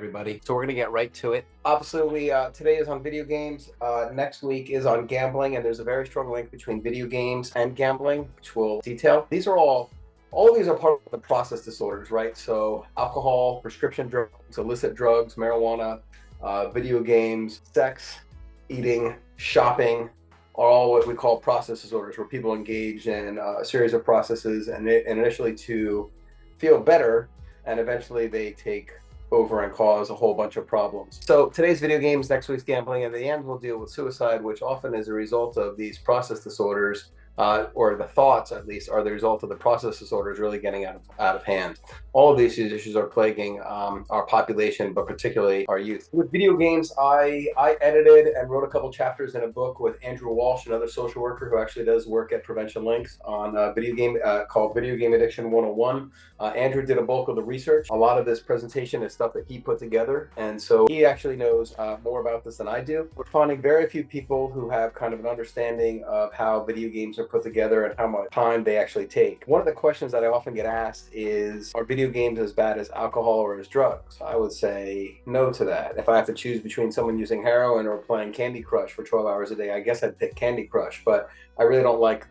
everybody. So we're gonna get right to it. Obviously, today is on video games. Next week is on gambling, and there's a very strong link between video games and gambling, which we'll detail. These are all of these are part of the process disorders, right? So alcohol, prescription drugs, illicit drugs, marijuana, video games, sex, eating, shopping, are all what we call process disorders, where people engage in a series of processes and initially to feel better, and eventually they take over and cause a whole bunch of problems. So today's video games, next week's gambling, and at the end we'll deal with suicide, which often is a result of these process disorders, or the thoughts at least are the result of the process disorders really getting out of hand. All of these issues are plaguing our population, but particularly our youth. With video games, I edited and wrote a couple chapters in a book with Andrew Walsh, another social worker who actually does work at Prevention Links, on video game called Video Game Addiction 101. Andrew did a bulk of the research. A lot of this presentation is stuff that he put together, and so he actually knows more about this than I do. We're finding very few people who have kind of an understanding of how video games are put together and how much time they actually take. One of the questions that I often get asked is, are video games as bad as alcohol or as drugs? I would say no to that. If I have to choose between someone using heroin or playing Candy Crush for 12 hours a day, I guess I'd pick Candy Crush, but I really don't like,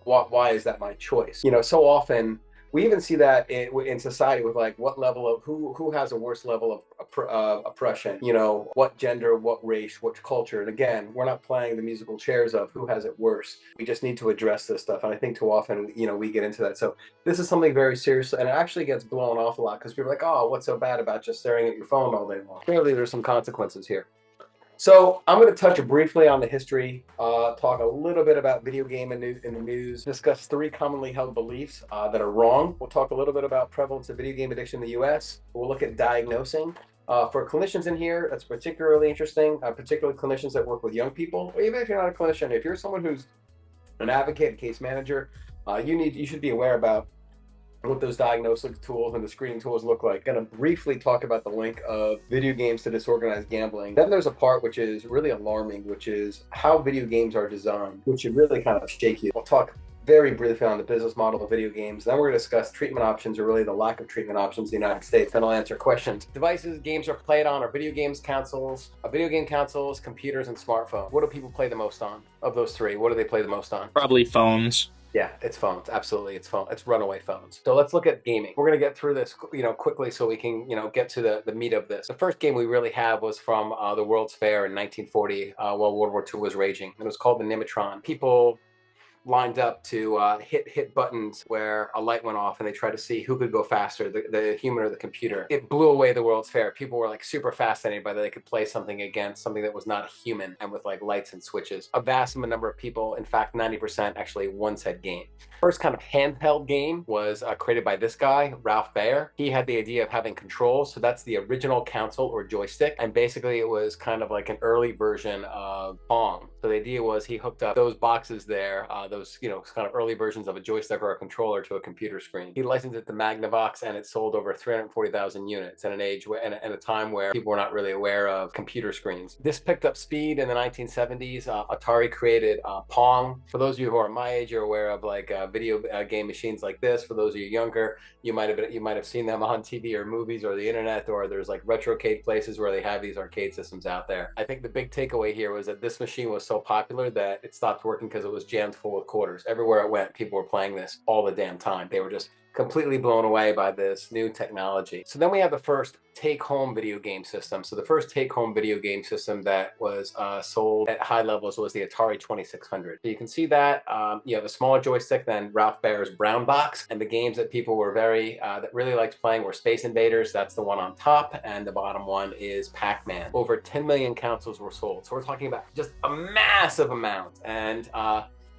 why is that my choice? You know, so often we even see that in society with like what level of who has a worse level of oppression, you know, what gender, what race, what culture. And again, we're not playing the musical chairs of who has it worse. We just need to address this stuff, and I think too often, you know, we get into that. So this is something very serious, and it actually gets blown off a lot because people are like, oh, what's so bad about just staring at your phone all day long? Clearly there's some consequences here. So I'm going to touch briefly on the history, talk a little bit about video game in the news, discuss 3 commonly held beliefs that are wrong. We'll talk a little bit about prevalence of video game addiction in the US. We'll look at diagnosing. For clinicians in here, that's particularly interesting, particularly clinicians that work with young people. Even if you're not a clinician, if you're someone who's an advocate, case manager, you should be aware about what those diagnostic tools and the screening tools look like. I'm going to briefly talk about the link of video games to disorganized gambling. Then there's a part which is really alarming, which is how video games are designed, which should really kind of shake you. We'll talk very briefly on the business model of video games. Then we're going to discuss treatment options, or really the lack of treatment options in the United States. Then I'll answer questions. Devices games are played on are video games consoles, video game consoles, computers, and smartphones. What do people play the most on? Of those 3, what do they play the most on? Probably phones. Yeah, it's phones. Absolutely, it's phone. It's runaway phones. So let's look at gaming. We're going to get through this, you know, quickly so we can, you know, get to the meat of this. The first game we really have was from the World's Fair in 1940, while World War II was raging. It was called the Nimitron. People lined up to hit buttons where a light went off, and they tried to see who could go faster, the human or the computer. It blew away the World's Fair. People were like super fascinated by that they could play something against something that was not a human and with like lights and switches. A vast number of people, in fact 90%, actually won said game. First kind of handheld game was created by this guy, Ralph Baer. He had the idea of having controls, so that's the original console or joystick, and basically it was kind of like an early version of Pong. So the idea was he hooked up those boxes there, those, you know, kind of early versions of a joystick or a controller to a computer screen. He licensed it to Magnavox, and it sold over 340,000 units in an age and a time where people were not really aware of computer screens. This picked up speed in the 1970s. Atari created Pong. For those of you who are my age, you're aware of like video game machines like this. For those of you younger, you might have seen them on TV or movies or the internet, or there's like retrocade places where they have these arcade systems out there. I think the big takeaway here was that this machine was so popular that it stopped working because it was jammed full of quarters. Everywhere it went, people were playing this all the damn time. They were just completely blown away by this new technology. So then we have the first take-home video game system. So the first take-home video game system that was sold at high levels was the Atari 2600. So you can see that you have a smaller joystick than Ralph Baer's brown box, and the games that people were that really liked playing were Space Invaders. That's the one on top, and the bottom one is Pac-Man. Over 10 million consoles were sold. So we're talking about just a massive amount, and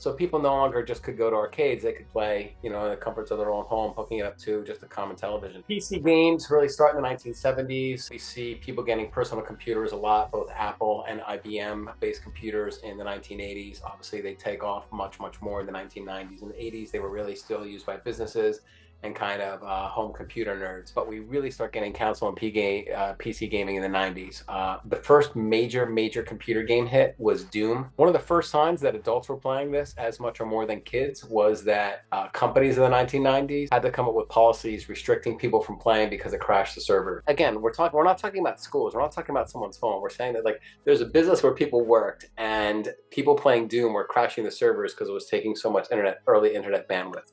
so people no longer just could go to arcades. They could play, you know, in the comforts of their own home, hooking it up to just a common television. PC games really start in the 1970s. We see people getting personal computers a lot, both Apple and IBM-based computers in the 1980s. Obviously, they take off much, much more in the 1990s. In the 80s, they were really still used by businesses. and kind of home computer nerds, but we really start getting console and PC gaming in the 90s. The first major computer game hit was Doom. One of the first signs that adults were playing this as much or more than kids was that companies in the 1990s had to come up with policies restricting people from playing because it crashed the server. Again, we're not talking about schools. We're not talking about someone's phone. We're saying that like there's a business where people worked and people playing Doom were crashing the servers because it was taking so much early internet bandwidth.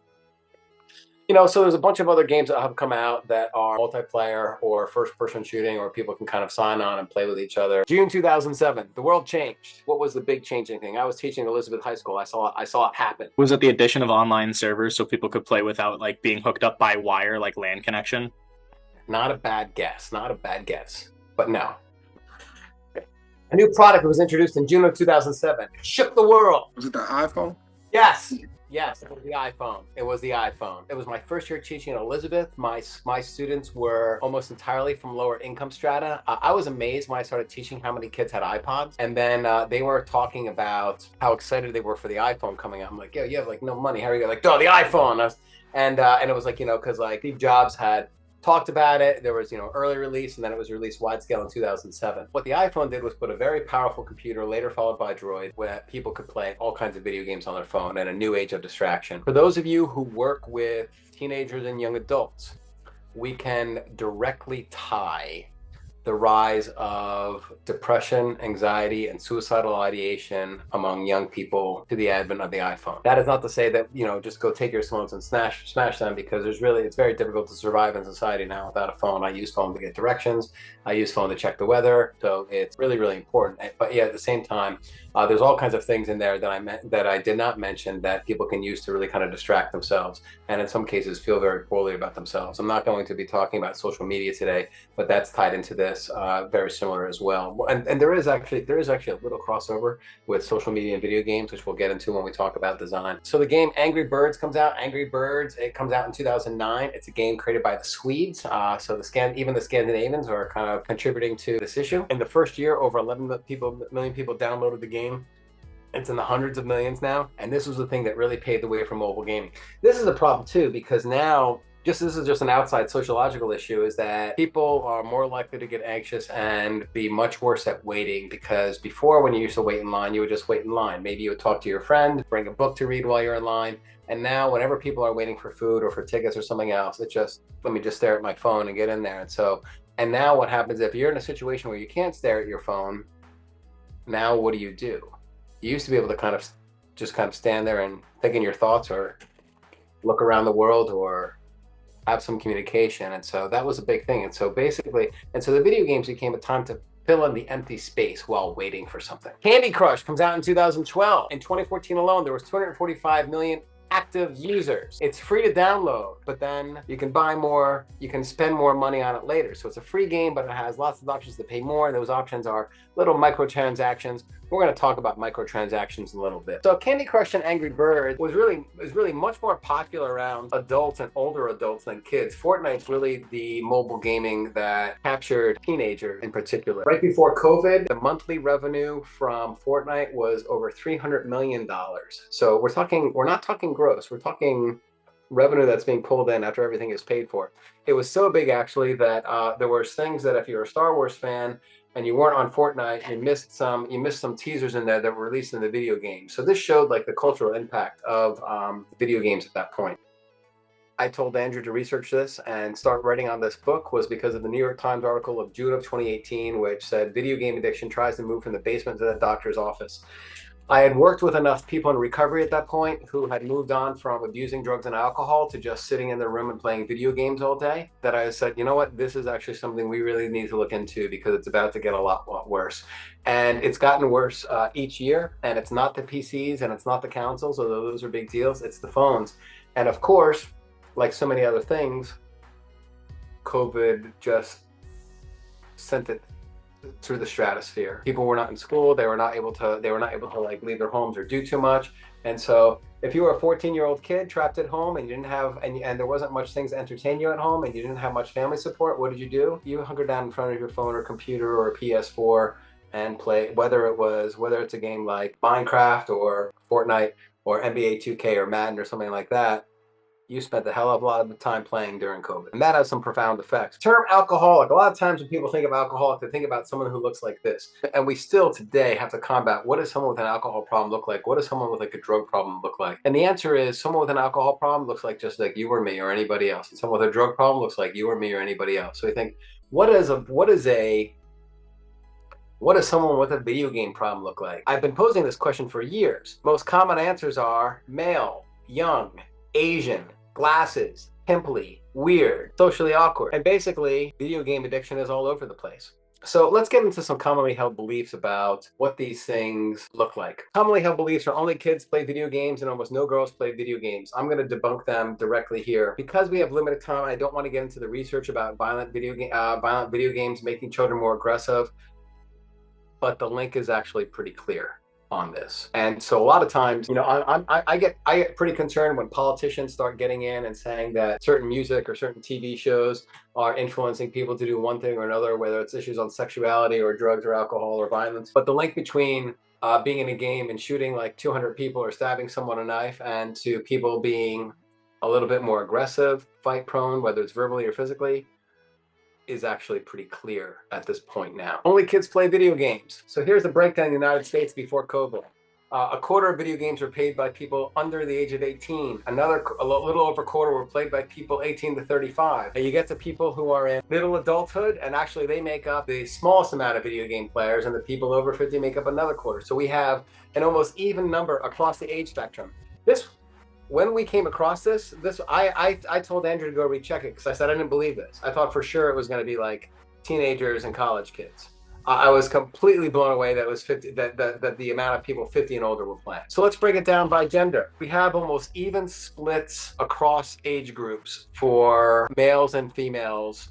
You know, so there's a bunch of other games that have come out that are multiplayer or first-person shooting, or people can kind of sign on and play with each other. June 2007, the world changed. What was the big changing thing? I was teaching Elizabeth High School. I saw it happen. Was it the addition of online servers so people could play without like being hooked up by wire, like LAN connection? Not a bad guess. Not a bad guess. But no. A new product was introduced in June of 2007. It shook the world. Was it the iPhone? Yes. Yes, it was the iPhone. It was the iPhone. It was my first year teaching at Elizabeth. My students were almost entirely from lower income strata. I was amazed when I started teaching how many kids had iPods. And then they were talking about how excited they were for the iPhone coming out. I'm like, yo, you have like no money. How are you? Like, oh, the iPhone. And it was like, you know, because like Steve Jobs had talked about it. There was, you know, early release, and then it was released wide scale in 2007. What the iPhone did was put a very powerful computer, later followed by Droid, where people could play all kinds of video games on their phone, and a new age of distraction. For those of you who work with teenagers and young adults, we can directly tie the rise of depression, anxiety, and suicidal ideation among young people to the advent of the iPhone. That is not to say that, you know, just go take your phones and smash them, because it's very difficult to survive in society now without a phone. I use phone to get directions. I use phone to check the weather. So it's really, really important. But yeah, at the same time, there's all kinds of things in there that I did not mention that people can use to really kind of distract themselves, and in some cases feel very poorly about themselves. I'm not going to be talking about social media today, but that's tied into this, very similar as well. And there is actually a little crossover with social media and video games, which we'll get into when we talk about design. So the game Angry Birds comes out. Angry Birds, it comes out in 2009. It's a game created by the Swedes. So even the Scandinavians are kind of contributing to this issue. In the first year, over 11 million people downloaded the game. It's in the hundreds of millions now. And this was the thing that really paved the way for mobile gaming. This is a problem too, because now, this is just an outside sociological issue, is that people are more likely to get anxious and be much worse at waiting, because before, when you used to wait in line, you would just wait in line. Maybe you would talk to your friend, bring a book to read while you're in line. And now whenever people are waiting for food or for tickets or something else, it's just, let me just stare at my phone and get in there. And now what happens if you're in a situation where you can't stare at your phone? Now what do? You used to be able to kind of stand there and think in your thoughts, or look around the world, or have some communication. And so that was a big thing. And so the video games became a time to fill in the empty space while waiting for something. Candy Crush comes out in 2012. In 2014 alone, there was 245 million active users. It's free to download, but then you can buy more, you can spend more money on it later. So it's a free game, but it has lots of options to pay more. And those options are little microtransactions. We're going to talk about microtransactions in a little bit. So Candy Crush and Angry Birds was really much more popular around adults and older adults than kids. Fortnite's really the mobile gaming that captured teenagers in particular. Right before COVID, the monthly revenue from Fortnite was over $300 million. So we're not talking gross, we're talking revenue that's being pulled in after everything is paid for. It was so big actually that there were things that if you're a Star Wars fan and you weren't on Fortnite, you missed some teasers in there that were released in the video game. So this showed like the cultural impact of video games at that point. I told Andrew to research this and start writing on this book was because of the New York Times article of June of 2018, which said video game addiction tries to move from the basement to the doctor's office. I had worked with enough people in recovery at that point who had moved on from abusing drugs and alcohol to just sitting in their room and playing video games all day, that I said, you know what, this is actually something we really need to look into, because it's about to get a lot worse. And it's gotten worse each year. And it's not the PCs and it's not the consoles, although those are big deals, it's the phones. And of course, like so many other things, COVID just sent it through the stratosphere. People were not in school, they were not able to like leave their homes or do too much. And so if you were a 14-year-old kid trapped at home and you didn't have and there wasn't much things to entertain you at home, and you didn't have much family support, what did you do? You hunkered down in front of your phone or computer or a PS4 and play, whether it's a game like Minecraft or Fortnite or NBA 2K or Madden or something like that. you spent a hell of a lot of the time playing during COVID. And that has some profound effects. Term alcoholic, a lot of times when people think of alcoholic, they think about someone who looks like this. And we still today have to combat, what does someone with an alcohol problem look like? What does someone with like a drug problem look like? And the answer is, someone with an alcohol problem looks like just like you or me or anybody else. And someone with a drug problem looks like you or me or anybody else. So we think, what does someone with a video game problem look like? I've been posing this question for years. Most common answers are male, young, Asian, glasses, pimply, weird, socially awkward. And basically, video game addiction is all over the place. So let's get into some commonly held beliefs about what these things look like. Commonly held beliefs are only kids play video games and almost no girls play video games. I'm going to debunk them directly here. Because we have limited time, I don't want to get into the research about violent video games making children more aggressive, but the link is actually pretty clear on this. And so a lot of times, I get pretty concerned when politicians start getting in and saying that certain music or certain TV shows are influencing people to do one thing or another, whether it's issues on sexuality or drugs or alcohol or violence. But the link between being in a game and shooting like 200 people or stabbing someone with a knife and to people being a little bit more aggressive, fight prone, whether it's verbally or physically, is actually pretty clear at this point now. Only kids play video games. So here's the breakdown in the United States before COVID. A quarter of video games were played by people under the age of 18. A little over a quarter were played by people 18 to 35. And you get to people who are in middle adulthood, and actually they make up the smallest amount of video game players, and the people over 50 make up another quarter. So we have an almost even number across the age spectrum. When we came across this, I told Andrew to go recheck it because I said I didn't believe this. I thought for sure it was going to be like teenagers and college kids. I was completely blown away that it was 50, that the amount of people 50 and older were playing. So let's break it down by gender. We have almost even splits across age groups for males and females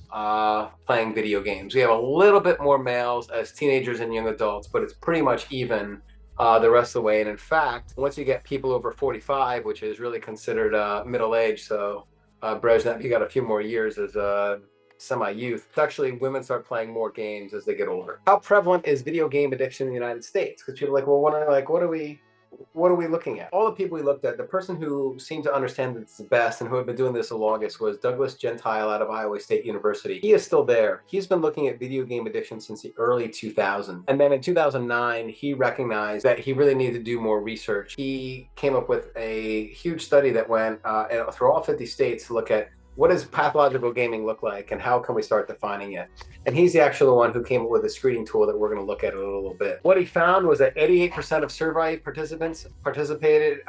playing video games. We have a little bit more males as teenagers and young adults, but it's pretty much even the rest of the way. And in fact, once you get people over 45, which is really considered middle age, so Brezhnev, you got a few more years as a semi-youth. It's actually women start playing more games as they get older. How prevalent is video game addiction in the United States? Because people are like, well, what are we looking at? All the people we looked at, the person who seemed to understand this the best and who had been doing this the longest was Douglas Gentile out of Iowa State University. He is still there. He's been looking at video game addiction since the early 2000s. And then in 2009, he recognized that he really needed to do more research. He came up with a huge study that went through all 50 states to look at what does pathological gaming look like and how can we start defining it? And he's the actual one who came up with a screening tool that we're going to look at in a little bit. What he found was that 88% of survey participants participated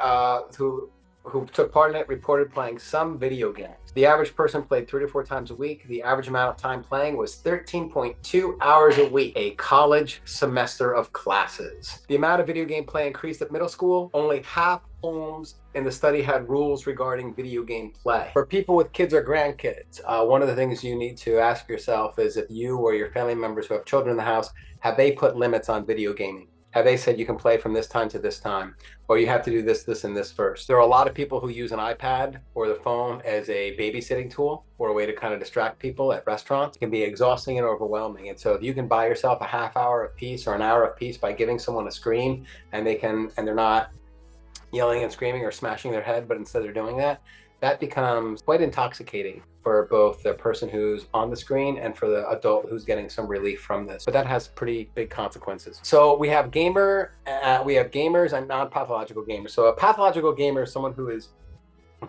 who took part in it reported playing some video games. The average person played 3 to 4 times a week. The average amount of time playing was 13.2 hours a week, a college semester of classes. The amount of video game play increased at middle school. Only half homes in the study had rules regarding video game play. For people with kids or grandkids, one of the things you need to ask yourself is if you or your family members who have children in the house, have they put limits on video gaming? Have they said you can play from this time to this time, or you have to do this, this, and this first? There are a lot of people who use an iPad or the phone as a babysitting tool or a way to kind of distract people at restaurants. It can be exhausting and overwhelming. And so if you can buy yourself a half hour of peace or an hour of peace by giving someone a screen and they're not yelling and screaming or smashing their head, but instead they're doing that, that becomes quite intoxicating for both the person who's on the screen and for the adult who's getting some relief from this. But that has pretty big consequences. So we have gamers and non-pathological gamers. So a pathological gamer is someone who is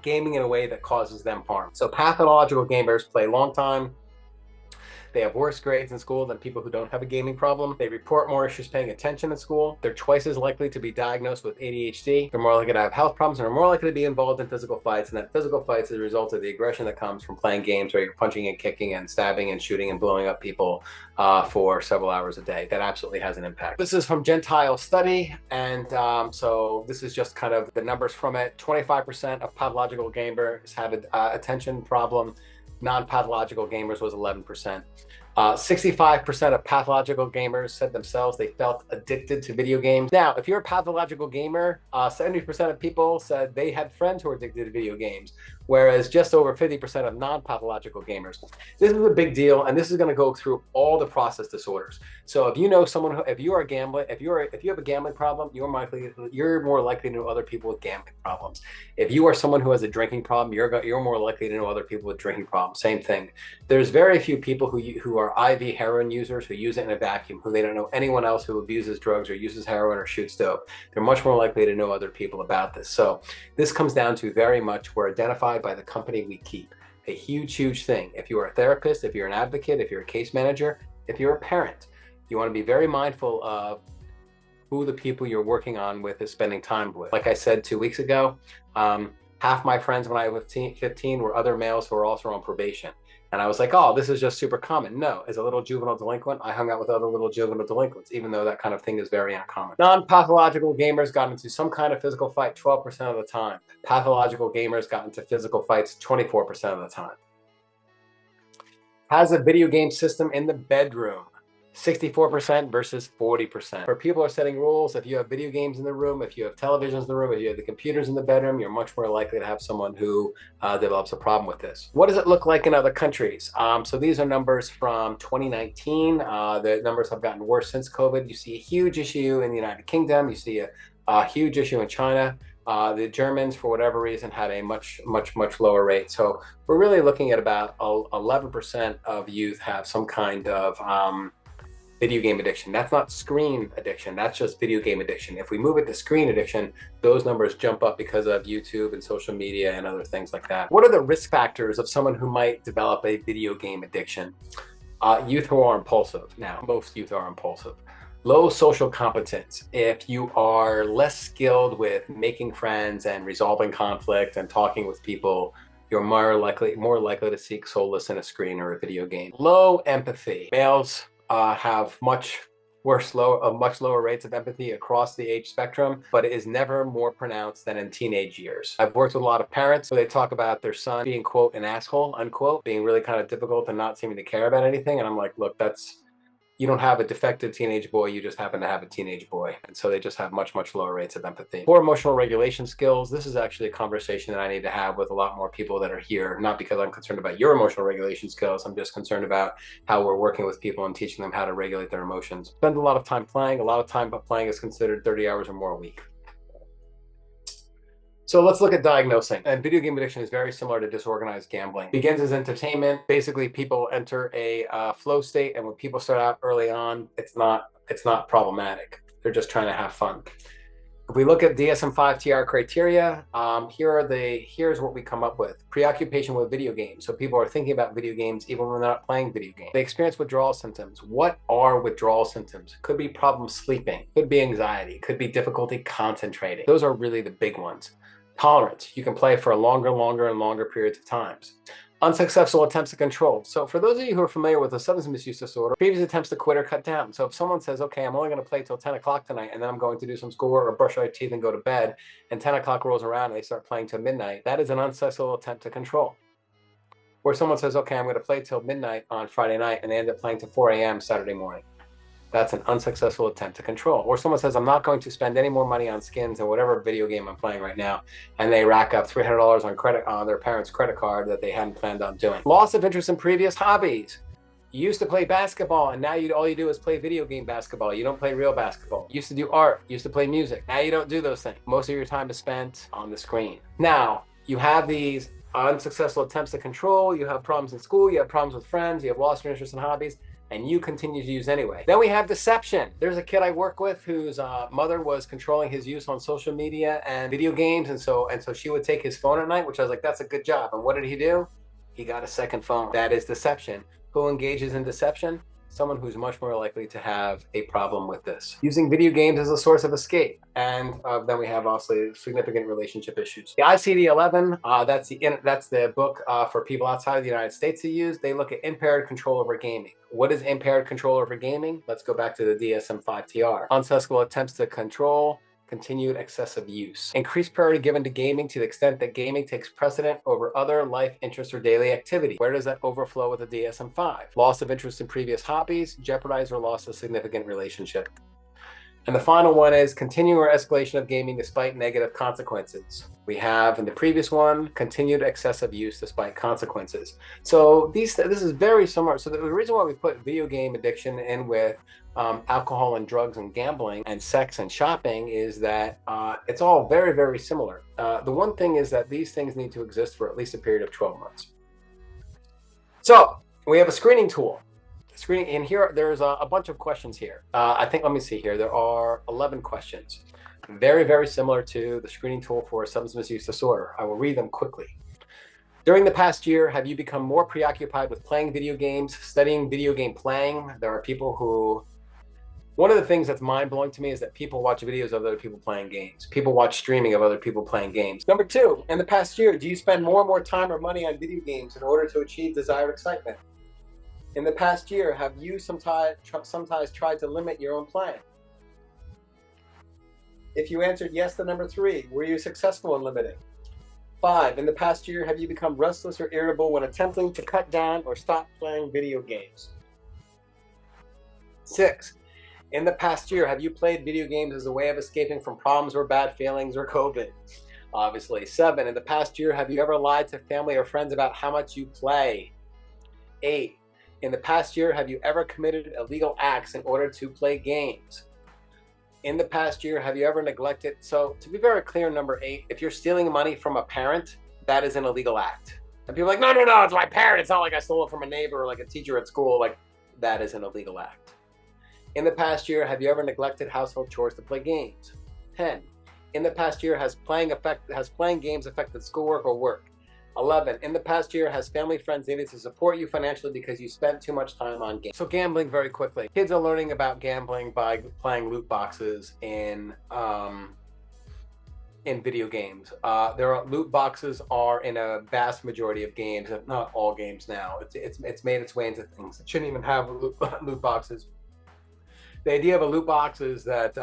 gaming in a way that causes them harm. So pathological gamers play a long time. They have worse grades in school than people who don't have a gaming problem. They report more issues paying attention in school. They're twice as likely to be diagnosed with ADHD. They're more likely to have health problems and are more likely to be involved in physical fights. And that physical fights is a result of the aggression that comes from playing games where you're punching and kicking and stabbing and shooting and blowing up people for several hours a day. That absolutely has an impact. This is from Gentile study. And so this is just kind of the numbers from it. 25% of pathological gamers have an attention problem. Non-pathological gamers was 11%. 65% of pathological gamers said themselves they felt addicted to video games. Now, if you're a pathological gamer, 70% of people said they had friends who were addicted to video games, whereas just over 50% of non-pathological gamers. This is a big deal, and this is going to go through all the process disorders. So if you know someone who, if you are gambling, if you have a gambling problem, you're more likely to know other people with gambling problems. If you are someone who has a drinking problem, you're more likely to know other people with drinking problems. Same thing. There's very few people who are IV heroin users who use it in a vacuum, who they don't know anyone else who abuses drugs or uses heroin or shoots dope. They're much more likely to know other people about this. So this comes down to very much we're identified by the company we keep. A huge thing. If you are a therapist, if you're an advocate, if you're a case manager, if you're a parent, you want to be very mindful of who the people you're working on with is spending time with. Like I said 2 weeks ago, half my friends when I was 15 were other males who were also on probation. And I was like, oh, this is just super common. No, as a little juvenile delinquent, I hung out with other little juvenile delinquents, even though that kind of thing is very uncommon. Non-pathological gamers got into some kind of physical fight 12% of the time. Pathological gamers got into physical fights 24% of the time. Has a video game system in the bedroom. 64% versus 40%. Where people are setting rules, if you have video games in the room, if you have televisions in the room, if you have the computers in the bedroom, you're much more likely to have someone who develops a problem with this. What does it look like in other countries? So these are numbers from 2019. The numbers have gotten worse since COVID. You see a huge issue in the United Kingdom. You see a huge issue in China. The Germans, for whatever reason, had a much lower rate. So we're really looking at about 11% of youth have some kind of video game addiction. That's not screen addiction, that's just video game addiction. If we move it to screen addiction, those numbers jump up because of YouTube and social media and other things like that. What are the risk factors of someone who might develop a video game addiction? Youth who are impulsive. Now, most youth are impulsive. Low social competence. If you are less skilled with making friends and resolving conflict and talking with people, you're more likely to seek solace in a screen or a video game. Low empathy. Males have much lower rates of empathy across the age spectrum, but it is never more pronounced than in teenage years. I've worked with a lot of parents where they talk about their son being, quote, an asshole, unquote, being really kind of difficult and not seeming to care about anything. And I'm like, look, you don't have a defective teenage boy, you just happen to have a teenage boy. And so they just have much lower rates of empathy. Poor emotional regulation skills. This is actually a conversation that I need to have with a lot more people that are here, not because I'm concerned about your emotional regulation skills. I'm just concerned about how we're working with people and teaching them how to regulate their emotions. Spend a lot of time playing. A lot of time playing is considered 30 hours or more a week. So let's look at diagnosing. And video game addiction is very similar to disorganized gambling. Begins as entertainment. Basically, people enter a flow state, and when people start out early on, it's not problematic. They're just trying to have fun. If we look at DSM-5 TR criteria, here's what we come up with. Preoccupation with video games. So people are thinking about video games even when they're not playing video games. They experience withdrawal symptoms. What are withdrawal symptoms? Could be problem sleeping, could be anxiety, could be difficulty concentrating. Those are really the big ones. Tolerance. You can play for longer periods of times. Unsuccessful attempts to control. So for those of you who are familiar with the substance misuse disorder, previous attempts to quit or cut down. So if someone says, okay, I'm only going to play till 10 o'clock tonight, and then I'm going to do some schoolwork or brush my teeth and go to bed, and 10 o'clock rolls around and they start playing till midnight, that is an unsuccessful attempt to control. Or someone says, okay, I'm going to play till midnight on Friday night, and they end up playing till 4 a.m. Saturday morning. That's an unsuccessful attempt to control. Or someone says, I'm not going to spend any more money on skins or whatever video game I'm playing right now, and they rack up $300 on their parents' credit card that they hadn't planned on doing. Loss of interest in previous hobbies. You used to play basketball, and now all you do is play video game basketball. You don't play real basketball. You used to do art. You used to play music. Now you don't do those things. Most of your time is spent on the screen. Now, you have these unsuccessful attempts to control. You have problems in school. You have problems with friends. You have lost your interest in hobbies, and you continue to use anyway. Then we have deception. There's a kid I work with whose mother was controlling his use on social media and video games, and so she would take his phone at night, which I was like, that's a good job. And what did he do? He got a second phone. That is deception. Who engages in deception? Someone who's much more likely to have a problem with this. Using video games as a source of escape. And then we have also significant relationship issues. The ICD-11, that's the book for people outside of the United States to use. They look at impaired control over gaming. What is impaired control over gaming? Let's go back to the DSM-5 TR. Unsuccessful attempts to control continued excessive use. Increased priority given to gaming to the extent that gaming takes precedent over other life interests or daily activity. Where does that overflow with the DSM-5? Loss of interest in previous hobbies, jeopardize or loss of significant relationship. And the final one is continuing or escalation of gaming despite negative consequences. We have in the previous one, continued excessive use despite consequences. So this is very similar. So the reason why we put video game addiction in with alcohol and drugs and gambling and sex and shopping is that it's all very, very similar. The one thing is that these things need to exist for at least a period of 12 months. So we have a screening tool. Screening, and here there's a bunch of questions here. I think, let me see here, there are 11 questions. Very, very similar to the screening tool for substance misuse disorder. I will read them quickly. During the past year, have you become more preoccupied with playing video games, studying video game playing? There are people who, one of the things that's mind-blowing to me is that people watch videos of other people playing games. People watch streaming of other people playing games. Number two, in the past year, do you spend more and more time or money on video games in order to achieve desired excitement? In the past year, have you sometimes tried to limit your own playing? If you answered yes to number three, were you successful in limiting? 5, in the past year, have you become restless or irritable when attempting to cut down or stop playing video games? 6, in the past year, have you played video games as a way of escaping from problems or bad feelings or COVID? Obviously. 7, in the past year, have you ever lied to family or friends about how much you play? 8, in the past year, have you ever committed illegal acts in order to play games? In the past year, have you ever neglected? So to be very clear, number 8, if you're stealing money from a parent, that is an illegal act. And people are like, no, it's my parent. It's not like I stole it from a neighbor or like a teacher at school. Like, that is an illegal act. In the past year, have you ever neglected household chores to play games? 10, in the past year, has playing games affected schoolwork or work? 11, in the past year, has family friends needed to support you financially because you spent too much time on games? So gambling, very quickly. Kids are learning about gambling by playing loot boxes in video games. Loot boxes are in a vast majority of games, if not all games now. It's made its way into things that shouldn't even have loot boxes. The idea of a loot box is that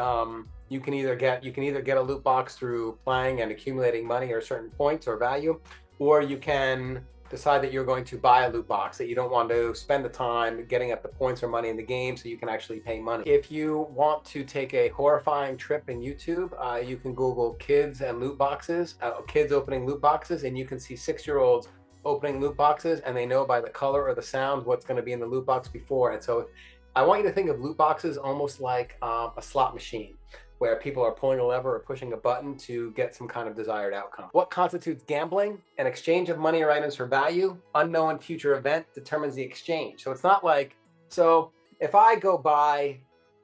you can either get a loot box through playing and accumulating money or certain points or value, or you can decide that you're going to buy a loot box, that you don't want to spend the time getting up the points or money in the game so you can actually pay money. If you want to take a horrifying trip in YouTube, you can Google kids and loot boxes, kids opening loot boxes, and you can see 6-year-olds opening loot boxes, and they know by the color or the sound what's going to be in the loot box before. And so I want you to think of loot boxes almost like a slot machine, where people are pulling a lever or pushing a button to get some kind of desired outcome. What constitutes gambling? An exchange of money or items for value. Unknown future event determines the exchange. So it's not like, so if I go buy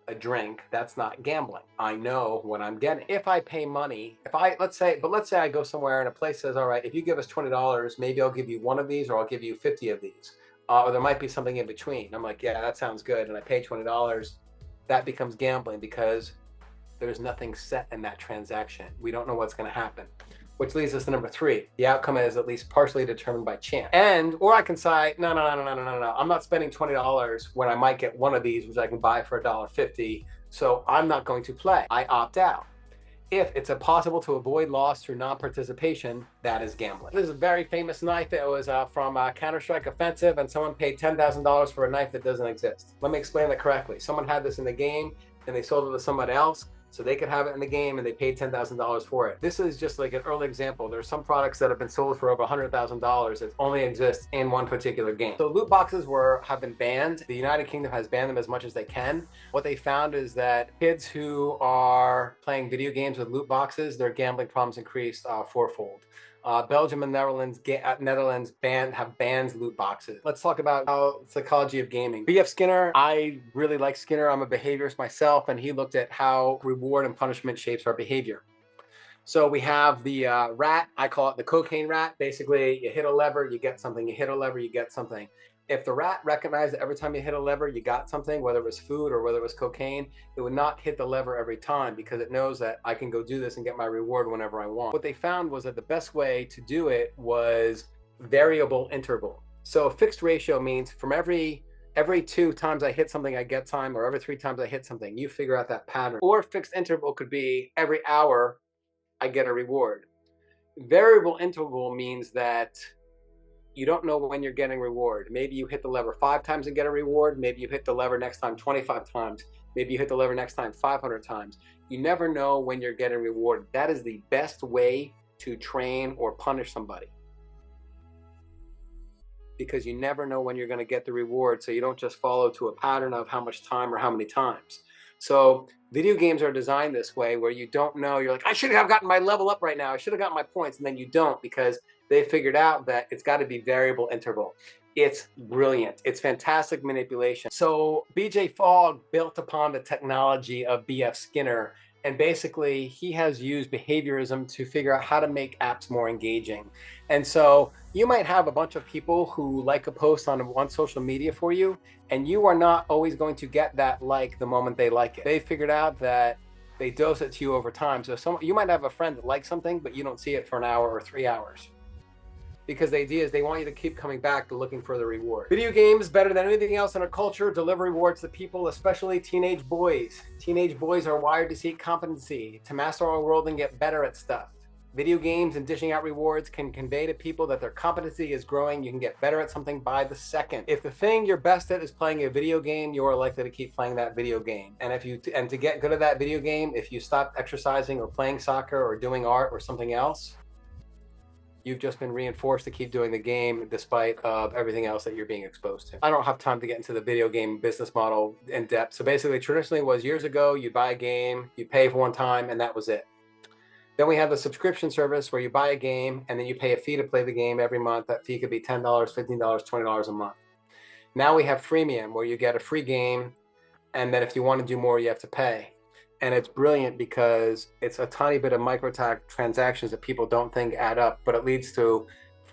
a drink, that's not gambling. I know what I'm getting. If I pay money, let's say I go somewhere and a place says, all right, if you give us $20, maybe I'll give you one of these or I'll give you 50 of these. Or there might be something in between. I'm like, yeah, that sounds good. And I pay $20. That becomes gambling because there's nothing set in that transaction. We don't know what's going to happen, which leads us to number 3. The outcome is at least partially determined by chance. Or I can say, no. I'm not spending $20 when I might get one of these, which I can buy for $1.50. So I'm not going to play. I opt out. If it's possible to avoid loss through non-participation, that is gambling. This is a very famous knife. It was from Counter-Strike Offensive, and someone paid $10,000 for a knife that doesn't exist. Let me explain that correctly. Someone had this in the game, and they sold it to somebody else, so they could have it in the game, and they paid $10,000 for it. This is just like an early example. There's some products that have been sold for over $100,000 that only exist in one particular game. So loot boxes have been banned. The United Kingdom has banned them as much as they can. What they found is that kids who are playing video games with loot boxes, their gambling problems increased fourfold. Belgium and Netherlands have banned loot boxes. Let's talk about psychology of gaming. B.F. Skinner, I really like Skinner. I'm a behaviorist myself, and he looked at how reward and punishment shapes our behavior. So we have the rat, I call it the cocaine rat. Basically, you hit a lever, you get something. You hit a lever, you get something. If the rat recognized that every time you hit a lever, you got something, whether it was food or whether it was cocaine, it would not hit the lever every time because it knows that I can go do this and get my reward whenever I want. What they found was that the best way to do it was variable interval. So a fixed ratio means from every Every 2 times I hit something, I get time, or every 3 times I hit something, you figure out that pattern. Or fixed interval could be every hour I get a reward. Variable interval means that you don't know when you're getting reward. Maybe you hit the lever 5 times and get a reward. Maybe you hit the lever next time 25 times. Maybe you hit the lever next time 500 times. You never know when you're getting rewarded. That is the best way to train or punish somebody, because you never know when you're going to get the reward, so you don't just follow to a pattern of how much time or how many times. So video games are designed this way, where you don't know, you're like, I should have gotten my level up right now, I should have gotten my points, and then you don't, because they figured out that it's got to be variable interval. It's brilliant. It's fantastic manipulation. So BJ Fogg built upon the technology of BF Skinner, and basically he has used behaviorism to figure out how to make apps more engaging. And so you might have a bunch of people who like a post on one social media for you, and you are not always going to get that like the moment they like it. They figured out that they dose it to you over time. So you might have a friend that likes something, but you don't see it for an hour or 3 hours. Because the idea is they want you to keep coming back to looking for the reward. Video games, better than anything else in our culture, deliver rewards to people, especially teenage boys. Teenage boys are wired to seek competency, to master our world and get better at stuff. Video games and dishing out rewards can convey to people that their competency is growing. You can get better at something by the second. If the thing you're best at is playing a video game, you are likely to keep playing that video game. And to get good at that video game, if you stop exercising or playing soccer or doing art or something else, you've just been reinforced to keep doing the game despite of everything else that you're being exposed to. I don't have time to get into the video game business model in depth. So basically, traditionally was years ago, you'd buy a game, you pay for one time, and that was it. Then we have the subscription service where you buy a game and then you pay a fee to play the game every month. That fee could be $10, $15, $20 a month. Now we have freemium, where you get a free game, and then if you want to do more, you have to pay. And it's brilliant because it's a tiny bit of microtransactions that people don't think add up, but it leads to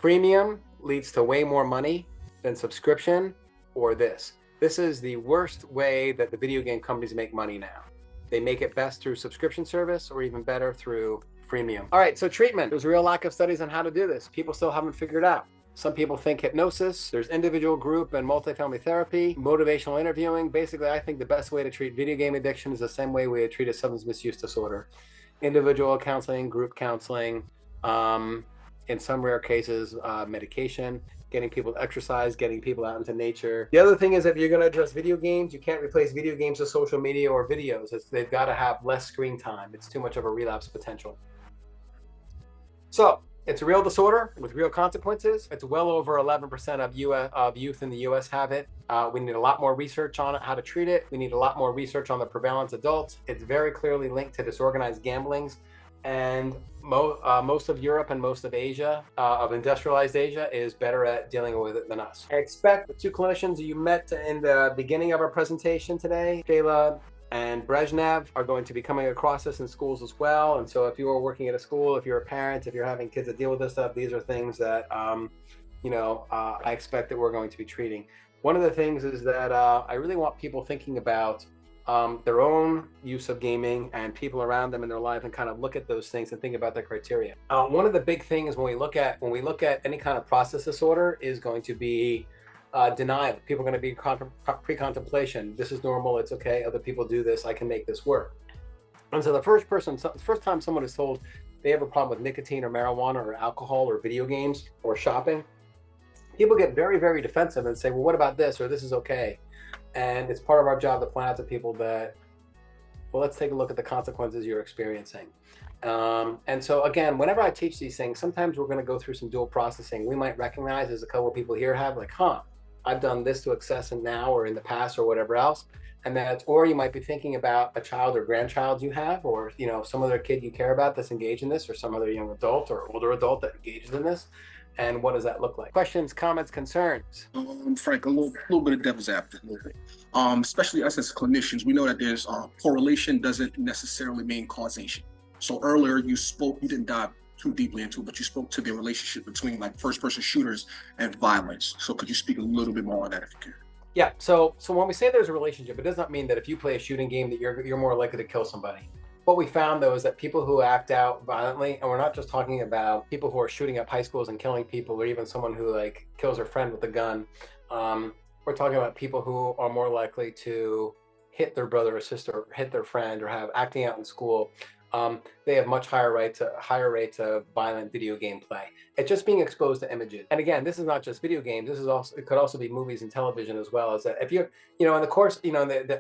freemium, leads to way more money than subscription or this. This is the worst way that the video game companies make money now. They make it best through subscription service, or even better through freemium. All right, so treatment. There's a real lack of studies on how to do this. People still haven't figured out. Some people think hypnosis. There's individual, group, and multifamily therapy, motivational interviewing. Basically, I think the best way to treat video game addiction is the same way we treat a substance misuse disorder. Individual counseling, group counseling, in some rare cases, medication, getting people to exercise, getting people out into nature. The other thing is, if you're going to address video games, you can't replace video games with social media or videos. They've got to have less screen time. It's too much of a relapse potential. So, it's a real disorder with real consequences. It's well over 11% of youth in the US have it. We need a lot more research on it, how to treat it. We need a lot more research on the prevalence adults. It's very clearly linked to disorganized gamblings. And most of Europe and most of Asia, of industrialized Asia, is better at dealing with it than us. I expect the 2 clinicians you met in the beginning of our presentation today, Shayla and Brezhnev, are going to be coming across this in schools as well. And so if you are working at a school, if you're a parent, if you're having kids that deal with this stuff, these are things that, I expect that we're going to be treating. One of the things is that I really want people thinking about their own use of gaming and people around them in their life, and kind of look at those things and think about the criteria. One of the big things when we look at any kind of process disorder is going to be denial. People are going to be pre-contemplation. This is normal. It's okay. Other people do this. I can make this work. And so the first time someone is told they have a problem with nicotine or marijuana or alcohol or video games or shopping, people get very, very defensive and say, well, what about this? Or this is okay. And it's part of our job to point out to people that, well, let's take a look at the consequences you're experiencing. And so again, whenever I teach these things, sometimes we're going to go through some dual processing. We might recognize, as a couple of people here have, like, I've done this to excess and now, or in the past, or whatever else. And that, or you might be thinking about a child or grandchild you have, or, some other kid you care about that's engaged in this, or some other young adult or older adult that engages in this. And what does that look like? Questions, comments, concerns? Frank, a little bit of devil's advocate, especially us as clinicians, we know that there's correlation doesn't necessarily mean causation. So earlier you didn't dive too deeply into it, but you spoke to the relationship between like first-person shooters and violence. So could you speak a little bit more on that if you can? Yeah, so when we say there's a relationship, it does not mean that if you play a shooting game that you're more likely to kill somebody. What we found, though, is that people who act out violently, and we're not just talking about people who are shooting up high schools and killing people, or even someone who kills her friend with a gun, we're we're talking about people who are more likely to hit their brother or sister, or hit their friend, or have acting out in school. They have much higher rates of violent video game play. It's just being exposed to images. And again, this is not just video games. This is also, it could also be movies and television as well. As that, if you're, in the course,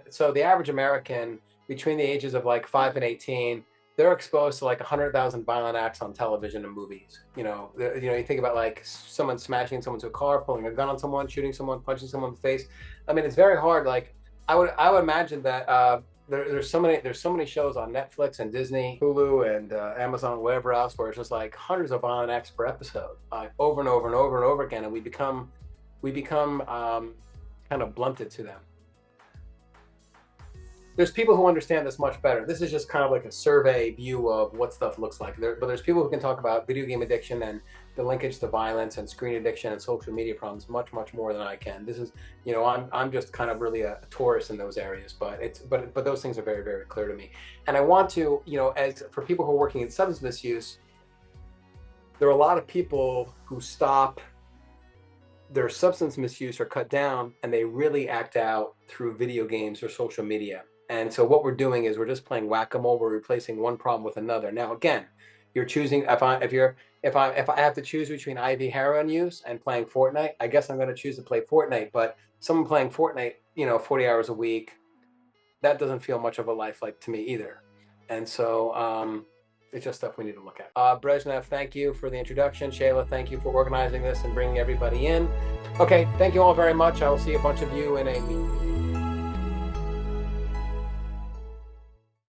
so the average American between the ages of like 5 and 18, they're exposed to like 100,000 violent acts on television and movies. You think about like someone smashing someone to a car, pulling a gun on someone, shooting someone, punching someone in the face. I mean, it's very hard. Like I would imagine that there's so many shows on Netflix and Disney, Hulu, and Amazon, whatever else, where it's just like hundreds of violent acts per episode, over and over and over and over again, and we become kind of blunted to them. There's people who understand this much better. This is just kind of like a survey view of what stuff looks like. But there's people who can talk about video game addiction and the linkage to violence and screen addiction and social media problems much more than I can. This is, I'm just kind of really a tourist in those areas. But those things are very, very clear to me. And I want to, as for people who are working in substance misuse, there are a lot of people who stop their substance misuse or cut down, and they really act out through video games or social media. And so what we're doing is we're just playing whack-a-mole. We're replacing one problem with another. Now, again, you're choosing, if I have to choose between IV heroin use and playing Fortnite, I guess I'm going to choose to play Fortnite. But someone playing Fortnite, 40 hours a week, that doesn't feel much of a life like to me either. And so it's just stuff we need to look at. Brezhnev, thank you for the introduction. Shayla, thank you for organizing this and bringing everybody in. Okay, thank you all very much. I will see a bunch of you in a week.